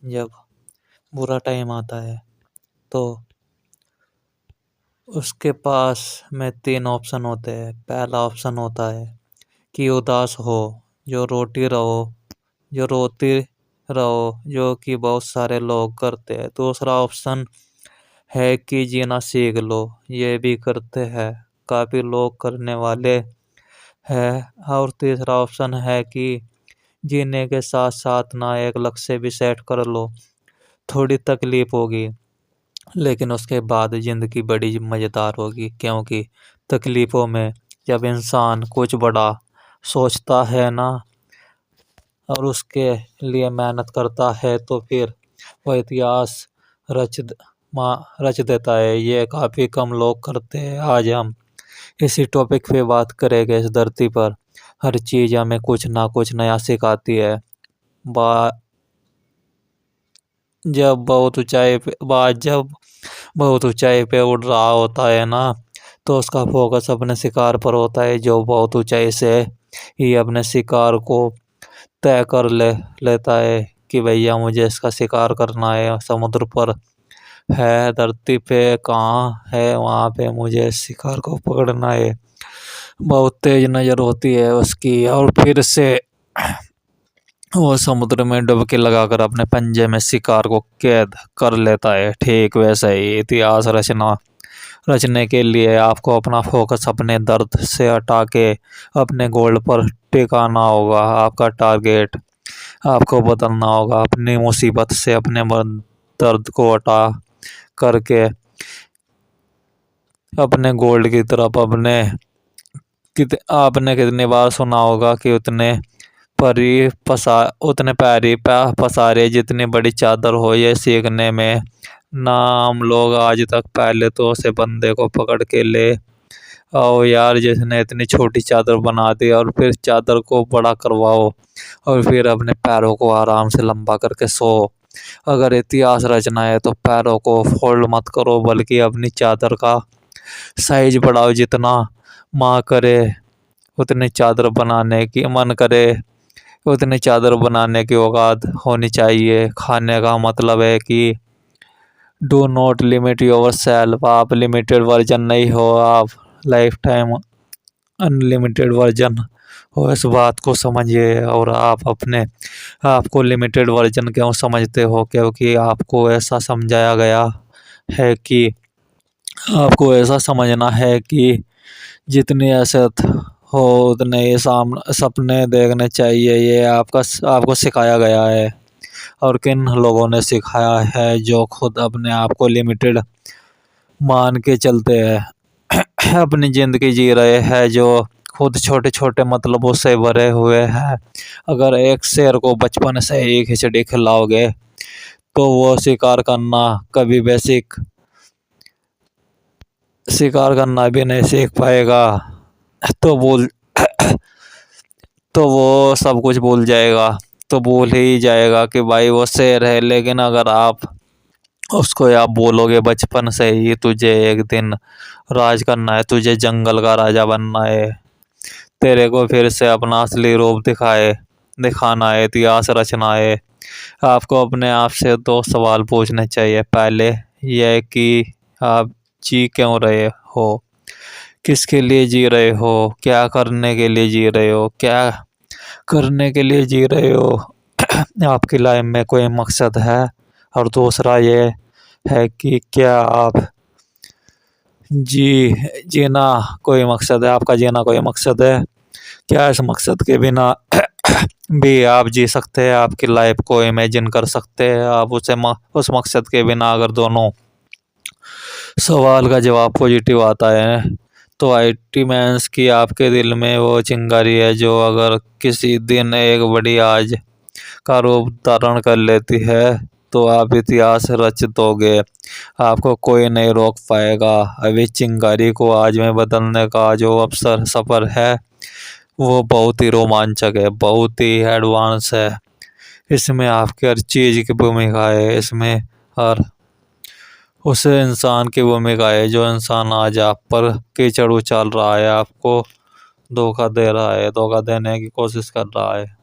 जब बुरा टाइम आता है तो उसके पास में 3 ऑप्शन होते हैं। पहला ऑप्शन होता है कि उदास हो, जो रोती रहो, जो कि बहुत सारे लोग करते हैं। दूसरा ऑप्शन है कि जीना सीख लो, ये भी करते हैं, काफी लोग करने वाले हैं। और तीसरा ऑप्शन है कि जीने के साथ साथ ना एक लक्ष्य भी सेट कर लो। थोड़ी तकलीफ होगी लेकिन उसके बाद जिंदगी बड़ी मजेदार होगी, क्योंकि तकलीफों में जब इंसान कुछ बड़ा सोचता है ना और उसके लिए मेहनत करता है तो फिर वो इतिहास रच रच देता है। ये काफी कम लोग करते हैं। आज हम इसी टॉपिक पे बात करेंगे। इस धरती पर हर चीज हमें कुछ ना कुछ नया सिखाती है। बा जब बहुत ऊंचाई पे बाज जब बहुत ऊंचाई पे उड़ रहा होता है ना, तो उसका फोकस अपने शिकार पर होता है। जो बहुत ऊंचाई से ही अपने शिकार को तय कर लेता है कि भैया मुझे इसका शिकार करना है। समुद्र पर है, धरती पे कहाँ है, वहां पे मुझे शिकार को पकड़ना है। बहुत तेज नजर होती है उसकी, और फिर से वो समुद्र में डुबकी लगाकर अपने पंजे में शिकार को कैद कर लेता है। ठीक वैसा ही इतिहास रचने के लिए आपको अपना फोकस अपने दर्द से हटा के अपने गोल पर टिकाना होगा। आपका टारगेट आपको बदलना होगा। अपनी मुसीबत से अपने दर्द को हटा करके अपने गोल्ड की तरफ आपने कितनी बार सुना होगा कि उतने पैरी पसारे जितनी बड़ी चादर हो। ये सीखने में ना हम लोग आज तक पहले तो उसे बंदे को पकड़ के ले आओ यार जिसने इतनी छोटी चादर बना दी, और फिर चादर को बड़ा करवाओ और फिर अपने पैरों को आराम से लंबा करके सो। अगर इतिहास रचना है तो पैरों को फोल्ड मत करो, बल्कि अपनी चादर का साइज बढ़ाओ। जितना माँ करे उतनी चादर बनाने की मन करे उतनी चादर बनाने की औकात होनी चाहिए। खाने का मतलब है कि do not limit your self. आप लिमिटेड वर्जन नहीं हो, आप लाइफ टाइम अनलिमिटेड वर्जन हो। इस बात को समझिए। और आप अपने आपको लिमिटेड वर्जन क्यों समझते हो? क्योंकि आपको ऐसा समझाया गया है कि आपको ऐसा समझना है कि जितनी असत हो उतने ही सपने देखने चाहिए। ये आपको सिखाया गया है। और किन लोगों ने सिखाया है? जो खुद अपने आप को लिमिटेड मान के चलते हैं, अपनी जिंदगी जी रहे हैं, जो खुद छोटे छोटे मतलबों से भरे हुए हैं। अगर एक शेर को बचपन से ही खिचड़ी खिलाओगे तो वो शिकार करना भी नहीं सीख पाएगा। तो बोल तो वो सब कुछ भूल जाएगा। तो भूल ही जाएगा कि भाई वो शेर है। लेकिन अगर आप बोलोगे बचपन से ही तुझे एक दिन राज करना है, तुझे जंगल का राजा बनना है, तेरे को फिर से अपना असली रूप दिखाना है, इतिहास रचना है, आपको अपने आप से 2 सवाल पूछने चाहिए। पहले यह कि आप जी क्यों रहे हो, किसके लिए जी रहे हो, क्या करने के लिए जी रहे हो, क्या करने के लिए जी रहे हो। आपकी लाइफ में कोई मकसद है? और दूसरा ये है कि क्या आप जीना कोई मकसद है? आपका जीना कोई मकसद है क्या? इस मकसद के बिना भी आप जी सकते हैं। आपकी लाइफ को इमेजिन कर सकते हैं आप उस मकसद के बिना। अगर दोनों सवाल का जवाब पॉजिटिव आता है तो आईटी मीन्स कि आपके दिल में वो चिंगारी है जो अगर किसी दिन एक बड़ी आज का रूप धारण कर लेती है तो आप इतिहास रच दोगे। आपको कोई नहीं रोक पाएगा। अभी चिंगारी को आज में बदलने का जो सफर है वो बहुत ही रोमांचक है, बहुत ही एडवांस है। इसमें आपकी हर चीज की भूमिका है। इसमें हर उस इंसान की भूमिका है जो इंसान आज आप पर कीचड़ उछाल रहा है, आपको धोखा दे रहा है, धोखा देने की कोशिश कर रहा है।